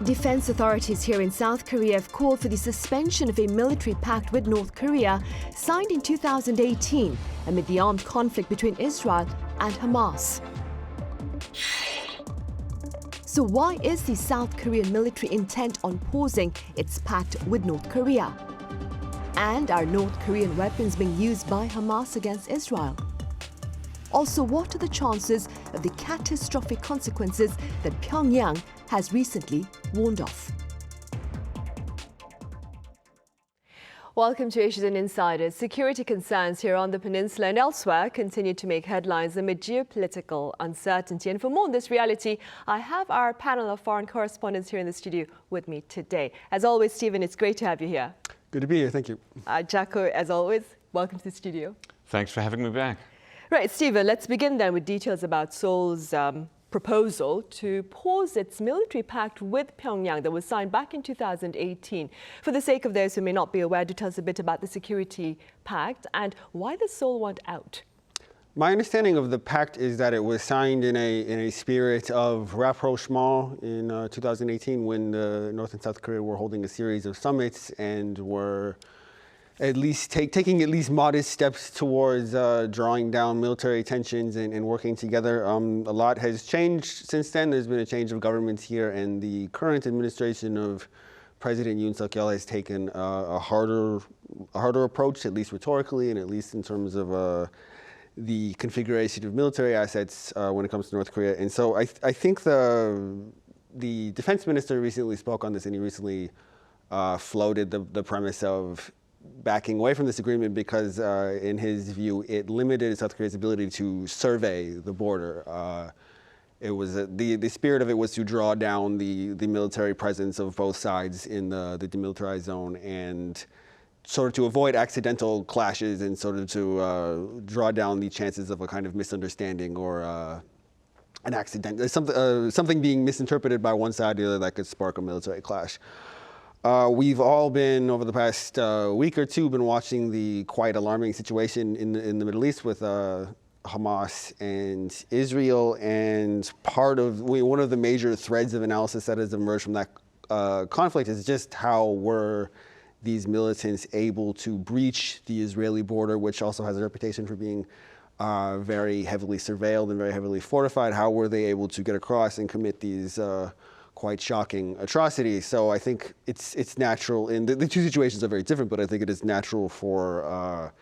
Defense authorities here in South Korea have called for the suspension of a military pact with North Korea signed in 2018 amid the armed conflict between Israel and Hamas. So why is the South Korean military intent on pausing its pact with North Korea? And are North Korean weapons being used by Hamas against Israel? Also, what are the chances of the catastrophic consequences that Pyongyang has recently warned of? Welcome to Asian Insiders. Security concerns here on the Peninsula and elsewhere continue to make headlines amid geopolitical uncertainty. And for more on this reality, I have our panel of foreign correspondents here in the studio with me today. As always, Stephen, it's great to have you here. Good to be here, thank you. Jacco, as always, welcome to the studio. Thanks for having me back. Right, Stephen, let's begin then with details about Seoul's proposal to pause its military pact with Pyongyang that was signed back in 2018. For the sake of those who may not be aware, do tell us a bit about the security pact and why does Seoul want out? My understanding of the pact is that it was signed in a spirit of rapprochement in 2018 when North and South Korea were holding a series of summits and were at least taking at least modest steps towards drawing down military tensions and working together. A lot has changed since then. There's been a change of governments here, and the current administration of President Yoon Suk-yeol has taken a harder approach, at least rhetorically, and at least in terms of the configuration of military assets when it comes to North Korea. And so I think the defense minister recently spoke on this, and he recently floated the premise of backing away from this agreement because, in his view, it limited South Korea's ability to survey the border. It was the spirit of it was to draw down the military presence of both sides in the demilitarized zone and sort of to avoid accidental clashes and sort of to draw down the chances of a kind of misunderstanding or an accident, something being misinterpreted by one side or the other that could spark a military clash. We've all been, over the past week or two, been watching the quite alarming situation in the Middle East with Hamas and Israel, and one of the major threads of analysis that has emerged from that conflict is just how were these militants able to breach the Israeli border, which also has a reputation for being very heavily surveilled and very heavily fortified. How were they able to get across and commit these quite shocking atrocities? So I think it's natural, and the two situations are very different, but I think it is natural for,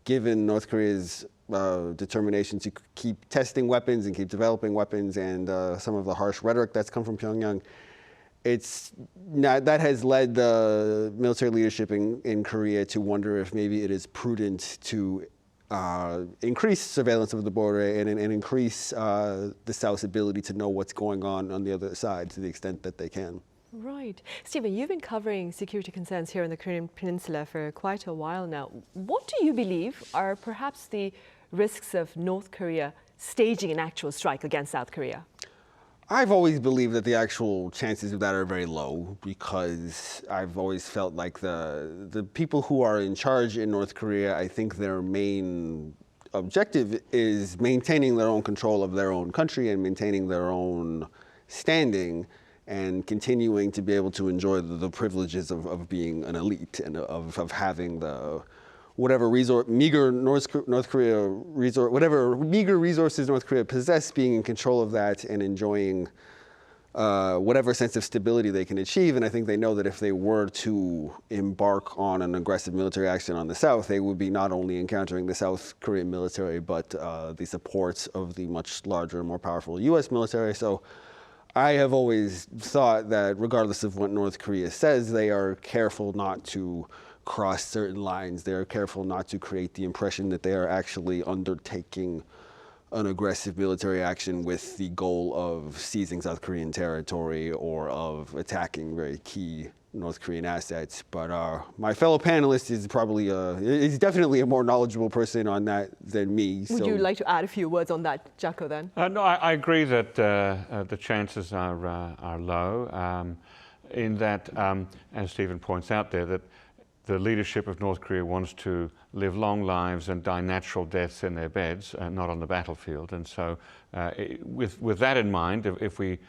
given North Korea's determination to keep testing weapons and keep developing weapons and some of the harsh rhetoric that's come from Pyongyang, that has led the military leadership in Korea to wonder if maybe it is prudent to increase surveillance of the border and increase the South's ability to know what's going on the other side to the extent that they can. Right. Stephen, you've been covering security concerns here in the Korean Peninsula for quite a while now. What do you believe are perhaps the risks of North Korea staging an actual strike against South Korea? I've always believed that the actual chances of that are very low because I've always felt like the people who are in charge in North Korea, I think their main objective is maintaining their own control of their own country and maintaining their own standing and continuing to be able to enjoy the privileges of being an elite and of having whatever meager resources North Korea possess, being in control of that and enjoying whatever sense of stability they can achieve. And I think they know that if they were to embark on an aggressive military action on the South, they would be not only encountering the South Korean military, but the support of the much larger, more powerful U.S. military. So I have always thought that regardless of what North Korea says, they are careful not to cross certain lines. They're careful not to create the impression that they are actually undertaking an aggressive military action with the goal of seizing South Korean territory or of attacking very key North Korean assets. But my fellow panelist is definitely a more knowledgeable person on that than me. Would you like to add a few words on that, Jacco, then? No, I agree that the chances are low in that, as Stephen points out there, that the leadership of North Korea wants to live long lives and die natural deaths in their beds, not on the battlefield. And so with that in mind, if we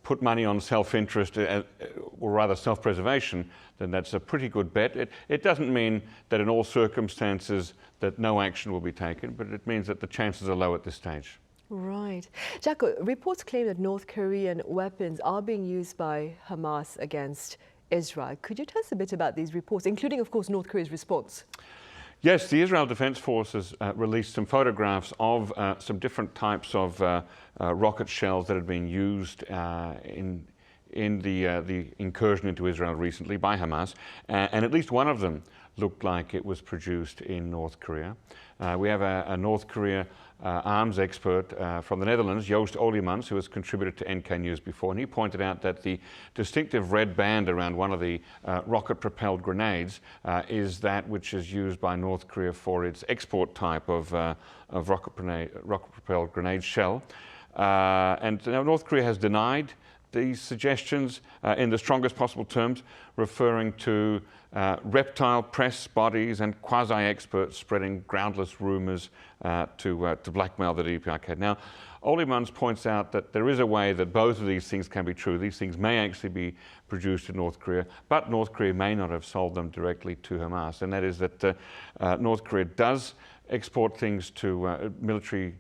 put money on self-interest, or rather self-preservation, then that's a pretty good bet. It doesn't mean that in all circumstances that no action will be taken, but it means that the chances are low at this stage. Right. Jacco, reports claim that North Korean weapons are being used by Hamas against Israel. Could you tell us a bit about these reports, including, of course, North Korea's response? Yes, the Israel Defense Forces released some photographs of some different types of rocket shells that had been used in the incursion into Israel recently by Hamas, and at least one of them looked like it was produced in North Korea. We have a North Korea arms expert from the Netherlands, Joost Olimans, who has contributed to NK News before, and he pointed out that the distinctive red band around one of the rocket-propelled grenades is that which is used by North Korea for its export type of rocket-propelled grenade shell. And now North Korea has denied these suggestions in the strongest possible terms, referring to reptile press bodies and quasi-experts spreading groundless rumors to blackmail the DPRK. Now, Olimans points out that there is a way that both of these things can be true. These things may actually be produced in North Korea, but North Korea may not have sold them directly to Hamas. And that is that North Korea does export things to military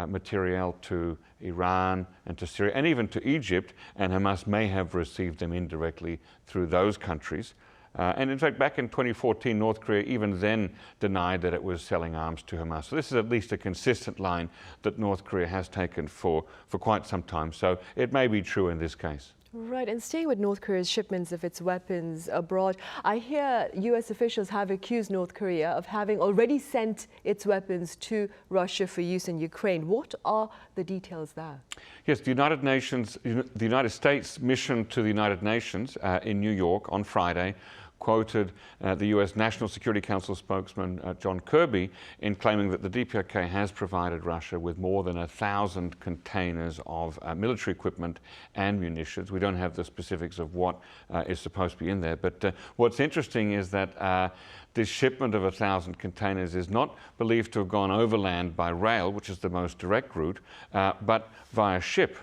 materiel to Iran and to Syria and even to Egypt, and Hamas may have received them indirectly through those countries. And in fact, back in 2014, North Korea even then denied that it was selling arms to Hamas. So this is at least a consistent line that North Korea has taken for quite some time. So it may be true in this case. Right, and staying with North Korea's shipments of its weapons abroad, I hear US officials have accused North Korea of having already sent its weapons to Russia for use in Ukraine. What are the details there? Yes, the United States mission to the United Nations in New York on Friday quoted the US National Security Council spokesman John Kirby in claiming that the DPRK has provided Russia with more than 1,000 containers of military equipment and munitions. We don't have the specifics of what is supposed to be in there, but what's interesting is that this shipment of 1,000 containers is not believed to have gone overland by rail, which is the most direct route, but via ship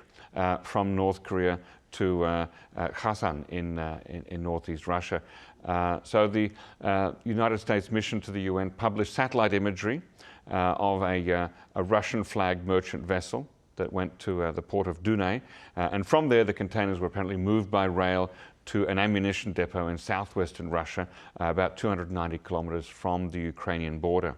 from North Korea to Kherson in northeast Russia. So the United States mission to the UN published satellite imagery of a Russian-flagged merchant vessel that went to the port of Dunaj, and from there the containers were apparently moved by rail to an ammunition depot in southwestern Russia, about 290 kilometers from the Ukrainian border.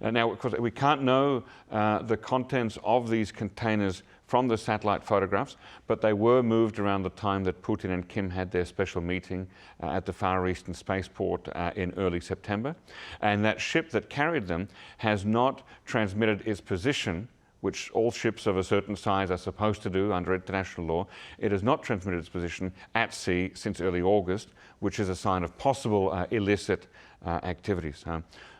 Now, of course, we can't know the contents of these containers from the satellite photographs, but they were moved around the time that Putin and Kim had their special meeting at the Far Eastern spaceport in early September. And that ship that carried them has not transmitted its position, which all ships of a certain size are supposed to do under international law. It has not transmitted its position at sea since early August, which is a sign of possible illicit activities.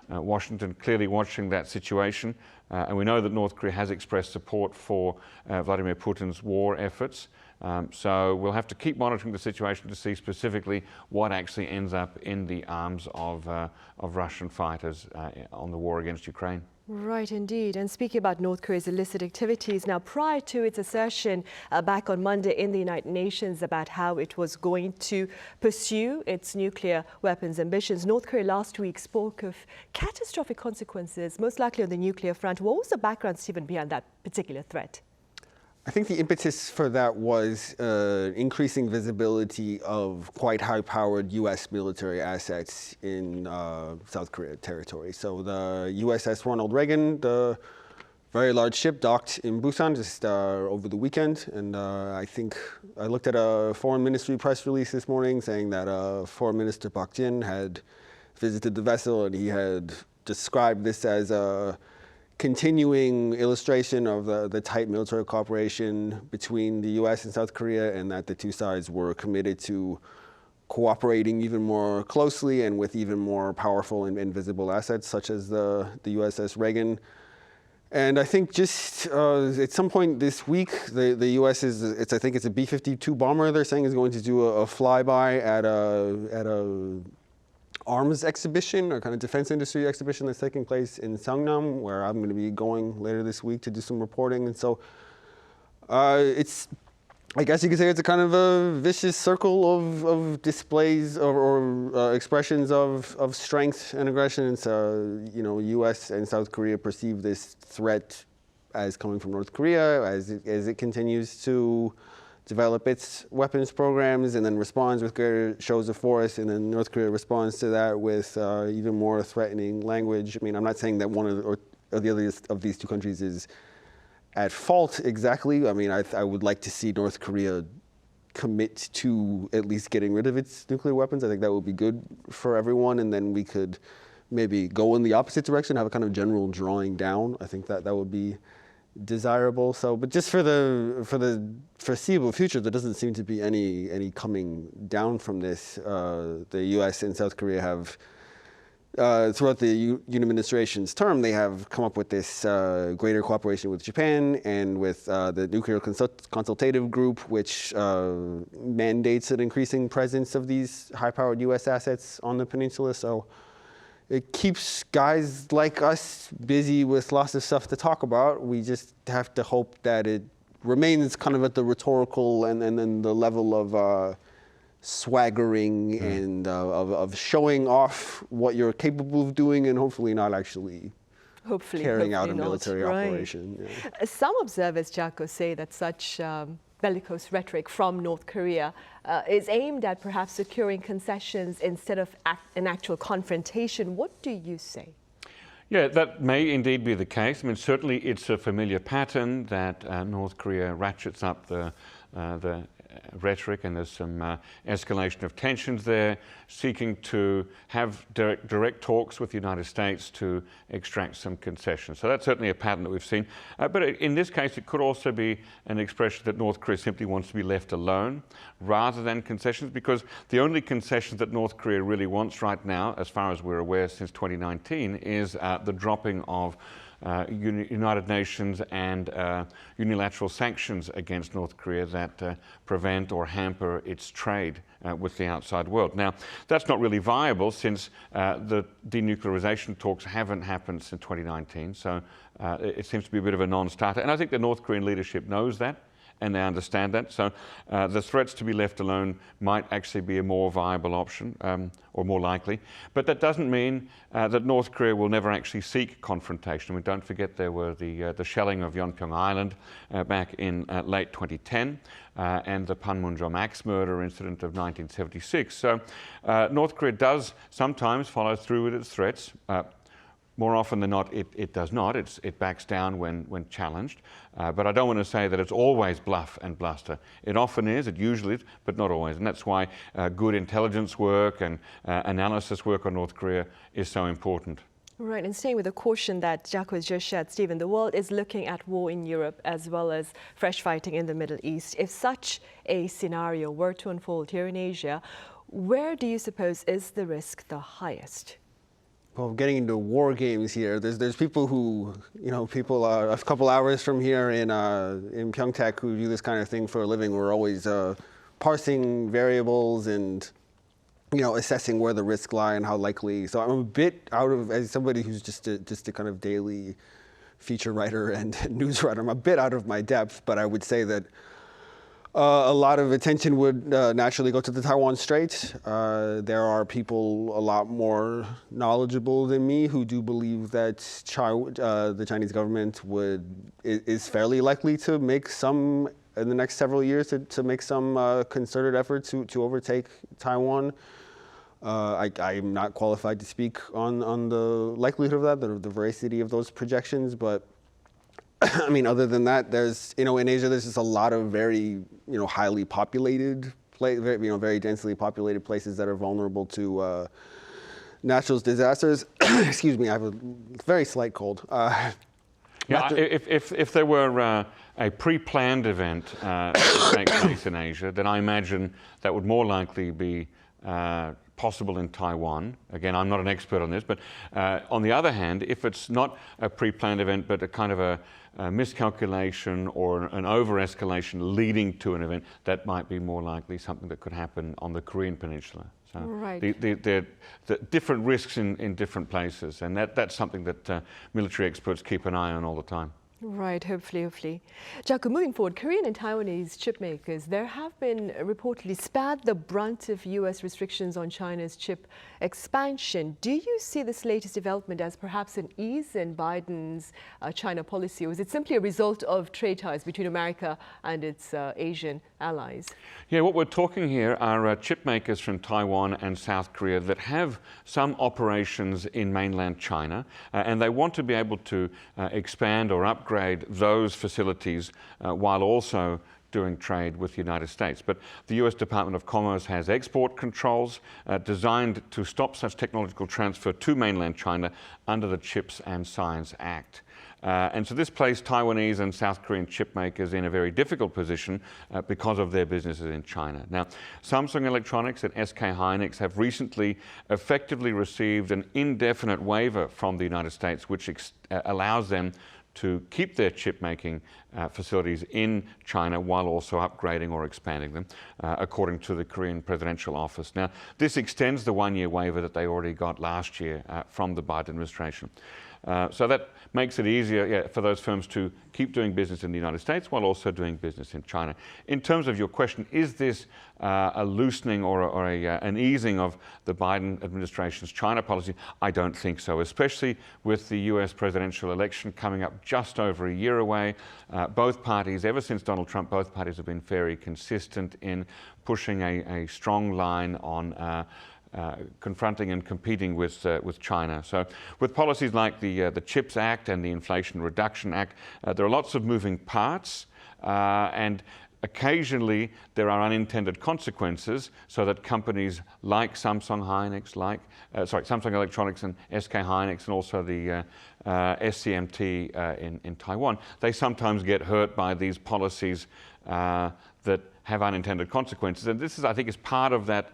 Washington clearly watching that situation, and we know that North Korea has expressed support for Vladimir Putin's war efforts. So we'll have to keep monitoring the situation to see specifically what actually ends up in the arms of Russian fighters on the war against Ukraine. Right, indeed. And speaking about North Korea's illicit activities, now prior to its assertion back on Monday in the United Nations about how it was going to pursue its nuclear weapons ambitions, North Korea last week spoke of catastrophic consequences, most likely on the nuclear front. What was the background, Stephen, behind that particular threat? I think the impetus for that was increasing visibility of quite high-powered U.S. military assets in South Korea territory. So the USS Ronald Reagan, the very large ship, docked in Busan just over the weekend. And I think I looked at a foreign ministry press release this morning saying that Foreign Minister Park Jin had visited the vessel and he had described this as a continuing illustration of the tight military cooperation between the U.S. and South Korea, and that the two sides were committed to cooperating even more closely and with even more powerful and visible assets, such as the USS Reagan. And I think just at some point this week, the U.S. I think it's a B-52 bomber they're saying is going to do a flyby at a arms exhibition or kind of defense industry exhibition that's taking place in Seongnam, where I'm going to be going later this week to do some reporting. And so it's, I guess you could say it's a kind of a vicious circle of displays or expressions of strength and aggression. And so, you know, U.S. and South Korea perceive this threat as coming from North Korea as it continues to develop its weapons programs and then responds with greater shows of force, and then North Korea responds to that with even more threatening language. I mean, I'm not saying that one or the other of these two countries is at fault exactly. I mean, I would like to see North Korea commit to at least getting rid of its nuclear weapons. I think that would be good for everyone, and then we could maybe go in the opposite direction, have a kind of general drawing down. I think that would be desirable. So, but just for the foreseeable future, there doesn't seem to be any coming down from this. The U.S. and South Korea have, throughout the Yoon administration's term, they have come up with this greater cooperation with Japan and with the Nuclear Consultative Group, which mandates an increasing presence of these high-powered U.S. assets on the peninsula. So it keeps guys like us busy with lots of stuff to talk about. We just have to hope that it remains kind of at the rhetorical and then the level of swaggering and of showing off what you're capable of doing, and hopefully not actually carrying out a military operation. Yeah. Some observers, Jacco, say that such bellicose rhetoric from North Korea is aimed at perhaps securing concessions instead of an actual confrontation. What do you say? Yeah, that may indeed be the case. I mean, certainly it's a familiar pattern that North Korea ratchets up the rhetoric, and there's some escalation of tensions there, seeking to have direct talks with the United States to extract some concessions. So that's certainly a pattern that we've seen. But in this case, it could also be an expression that North Korea simply wants to be left alone rather than concessions, because the only concessions that North Korea really wants right now, as far as we're aware since 2019, is the dropping of United Nations and unilateral sanctions against North Korea that prevent or hamper its trade with the outside world. Now, that's not really viable since the denuclearization talks haven't happened since 2019, so it seems to be a bit of a non-starter. And I think the North Korean leadership knows that, and they understand that. So the threats to be left alone might actually be a more viable option, or more likely. But that doesn't mean that North Korea will never actually seek confrontation. I mean, don't forget there were the shelling of Yeonpyeong Island back in late 2010 and the Panmunjom axe murder incident of 1976. So North Korea does sometimes follow through with its threats. More often than not, it does not. It backs down when challenged. But I don't want to say that it's always bluff and bluster. It often is, it usually is, but not always. And that's why good intelligence work and analysis work on North Korea is so important. Right, and staying with the caution that Jacco has just shared, Stephen, the world is looking at war in Europe as well as fresh fighting in the Middle East. If such a scenario were to unfold here in Asia, where do you suppose is the risk the highest? Well, getting into war games here, there's people who, you know, people a couple hours from here in Pyeongtaek who do this kind of thing for a living. We're always parsing variables and, you know, assessing where the risks lie and how likely. So I'm a bit out of, as somebody who's just a kind of daily feature writer and news writer, I'm a bit out of my depth, but I would say that a lot of attention would naturally go to the Taiwan Strait. There are people a lot more knowledgeable than me who do believe that the Chinese government is fairly likely to make some, in the next several years, to make some concerted effort to overtake Taiwan. I'm not qualified to speak on the likelihood of that, the veracity of those projections, but I mean, other than that, there's, you know, in Asia, there's just a lot of very, you know, highly populated, very densely populated places that are vulnerable to natural disasters. Excuse me, I have a very slight cold. Yeah, if there were a pre-planned event to take place in Asia, then I imagine that would more likely be possible in Taiwan. Again, I'm not an expert on this, but on the other hand, if it's not a pre-planned event, but a kind of a miscalculation or an over-escalation leading to an event, that might be more likely something that could happen on the Korean Peninsula. So right. the different risks in different places, and that's something that military experts keep an eye on all the time. Right, hopefully. Jacco, moving forward, Korean and Taiwanese chip makers, there have been reportedly spared the brunt of US restrictions on China's chip expansion. Do you see this latest development as perhaps an ease in Biden's China policy, or is it simply a result of trade ties between America and its Asian allies? Yeah, what we're talking here are chip makers from Taiwan and South Korea that have some operations in mainland China, and they want to be able to expand or upgrade those facilities while also doing trade with the United States. But the US Department of Commerce has export controls designed to stop such technological transfer to mainland China under the Chips and Science Act. And so this placed Taiwanese and South Korean chip makers in a very difficult position because of their businesses in China. Now, Samsung Electronics and SK Hynix have recently effectively received an indefinite waiver from the United States, which allows them to keep their chip-making facilities in China while also upgrading or expanding them, according to the Korean Presidential Office. Now, this extends the one-year waiver that they already got last year from the Biden administration. So that makes it easier for those firms to keep doing business in the United States while also doing business in China. In terms of your question, is this a loosening or an easing of the Biden administration's China policy? I don't think so, especially with the US presidential election coming up just over a year away. Both parties, ever since Donald Trump, both parties have been very consistent in pushing a strong line on confronting and competing with China. So with policies like the CHIPS Act and the Inflation Reduction Act, there are lots of moving parts, and occasionally there are unintended consequences, so that companies like Samsung Electronics and SK Hynix, and also the SCMT in Taiwan, they sometimes get hurt by these policies that have unintended consequences. And this is, I think, is part of that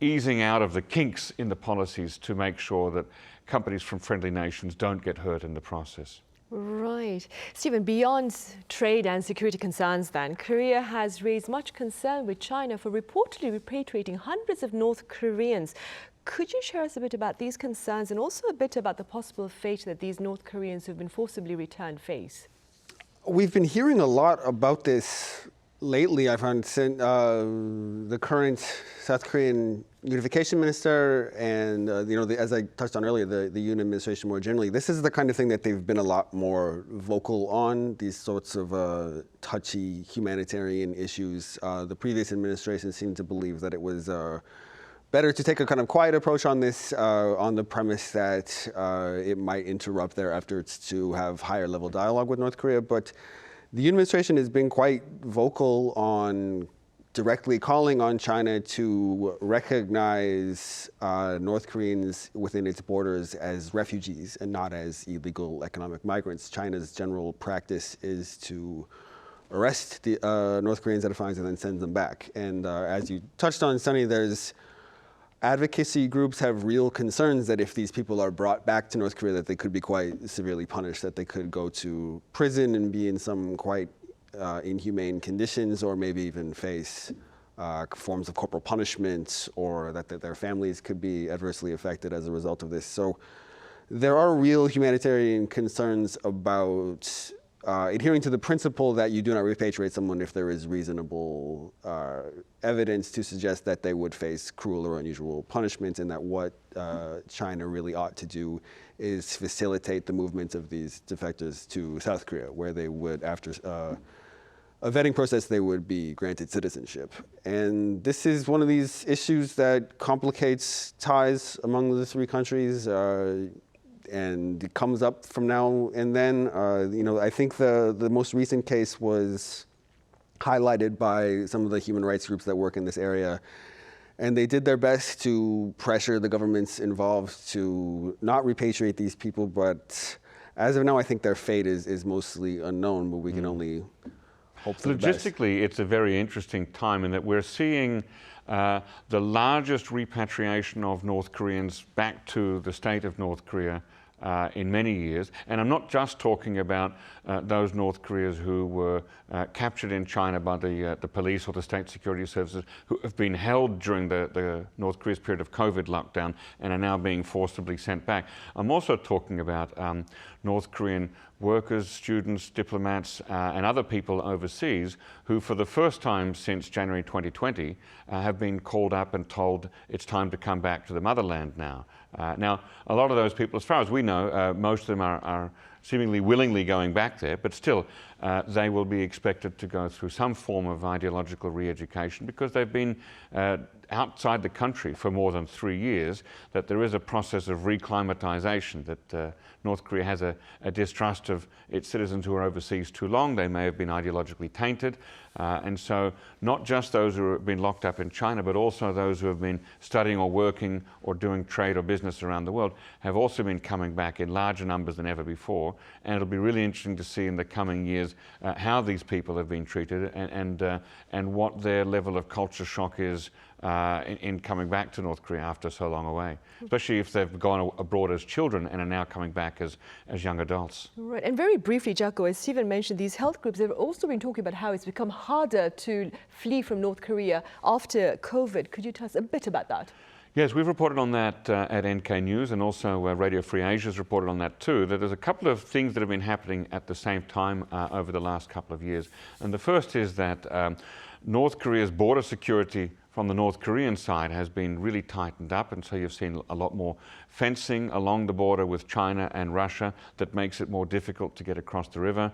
easing out of the kinks in the policies to make sure that companies from friendly nations don't get hurt in the process. Right. Stephen, beyond trade and security concerns then, Korea has raised much concern with China for reportedly repatriating hundreds of North Koreans. Could you share us a bit about these concerns and also a bit about the possible fate that these North Koreans who've been forcibly returned face? We've been hearing a lot about this lately. I found the current South Korean unification minister and, as I touched on earlier, the Yoon administration more generally, this is the kind of thing that they've been a lot more vocal on, these sorts of touchy humanitarian issues. The previous administration seemed to believe that it was better to take a kind of quiet approach on this, on the premise that it might interrupt their efforts to have higher level dialogue with North Korea. But the administration has been quite vocal on directly calling on China to recognize North Koreans within its borders as refugees and not as illegal economic migrants. China's general practice is to arrest the North Koreans at a fine and then send them back. And as you touched on, Sunny, there's advocacy groups have real concerns that if these people are brought back to North Korea, that they could be quite severely punished, that they could go to prison and be in some quite inhumane conditions, or maybe even face forms of corporal punishment, or that their families could be adversely affected as a result of this. So there are real humanitarian concerns about adhering to the principle that you do not repatriate someone if there is reasonable evidence to suggest that they would face cruel or unusual punishment, and that what China really ought to do is facilitate the movement of these defectors to South Korea, where they would, after a vetting process, they would be granted citizenship. And this is one of these issues that complicates ties among the three countries. And it comes up from now and then. I think the most recent case was highlighted by some of the human rights groups that work in this area. And they did their best to pressure the governments involved to not repatriate these people. But as of now, I think their fate is mostly unknown, but we can only hope for the best. Logistically, it's a very interesting time in that we're seeing the largest repatriation of North Koreans back to the state of North Korea in many years. And I'm not just talking about those North Koreans who were captured in China by the police or the state security services, who have been held during the North Korea's period of COVID lockdown and are now being forcibly sent back. I'm also talking about North Korean workers, students, diplomats, and other people overseas who, for the first time since January 2020, have been called up and told it's time to come back to the motherland now. Now, a lot of those people, as far as we know, most of them are seemingly willingly going back there, but still they will be expected to go through some form of ideological re-education because they've been outside the country for more than 3 years, that there is a process of reclimatization, that North Korea has a distrust of its citizens who are overseas too long. They may have been ideologically tainted. And so not just those who have been locked up in China, but also those who have been studying or working or doing trade or business around the world have also been coming back in larger numbers than ever before. And it'll be really interesting to see in the coming years how these people have been treated and what their level of culture shock is in coming back to North Korea after so long away, especially if they've gone abroad as children and are now coming back as young adults. Right, and very briefly, Jacco, as Stephen mentioned, these health groups have also been talking about how it's become harder to flee from North Korea after COVID. Could you tell us a bit about that? Yes, we've reported on that at NK News, and also Radio Free Asia has reported on that too, that there's a couple of things that have been happening at the same time over the last couple of years. And the first is that North Korea's border security from the North Korean side has been really tightened up, and so you've seen a lot more fencing along the border with China and Russia that makes it more difficult to get across the river,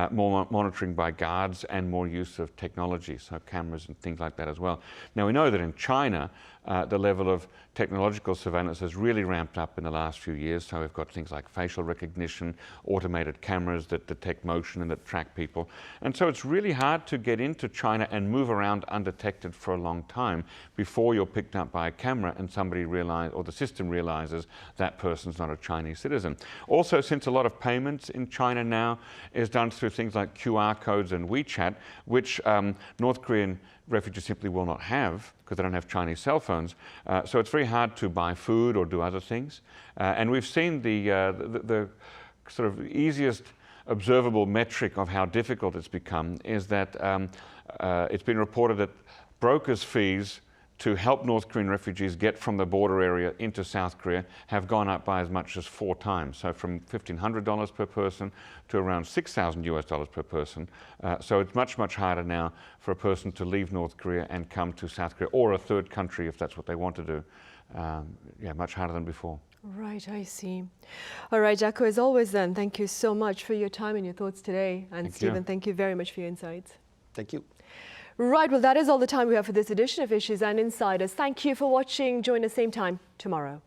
more monitoring by guards and more use of technology, so cameras and things like that as well. Now we know that in China, the level of technological surveillance has really ramped up in the last few years. So we've got things like facial recognition, automated cameras that detect motion and that track people. And so it's really hard to get into China and move around undetected for a long time before you're picked up by a camera and somebody realizes, or the system realizes, that person's not a Chinese citizen. Also, since a lot of payments in China now is done through things like QR codes and WeChat, which North Korean refugees simply will not have because they don't have Chinese cell phones. So it's very hard to buy food or do other things. And we've seen the sort of easiest observable metric of how difficult it's become is that it's been reported that brokers' fees to help North Korean refugees get from the border area into South Korea have gone up by as much as 4 times. So from $1,500 per person to around $6,000 per person. So it's much, much harder now for a person to leave North Korea and come to South Korea or a third country if that's what they want to do. Yeah, much harder than before. Right, I see. All right, Jacco, as always then, thank you so much for your time and your thoughts today. And Stephen, thank you very much for your insights. Thank you. Right, well, that is all the time we have for this edition of Issues and Insiders. Thank you for watching. Join us same time tomorrow.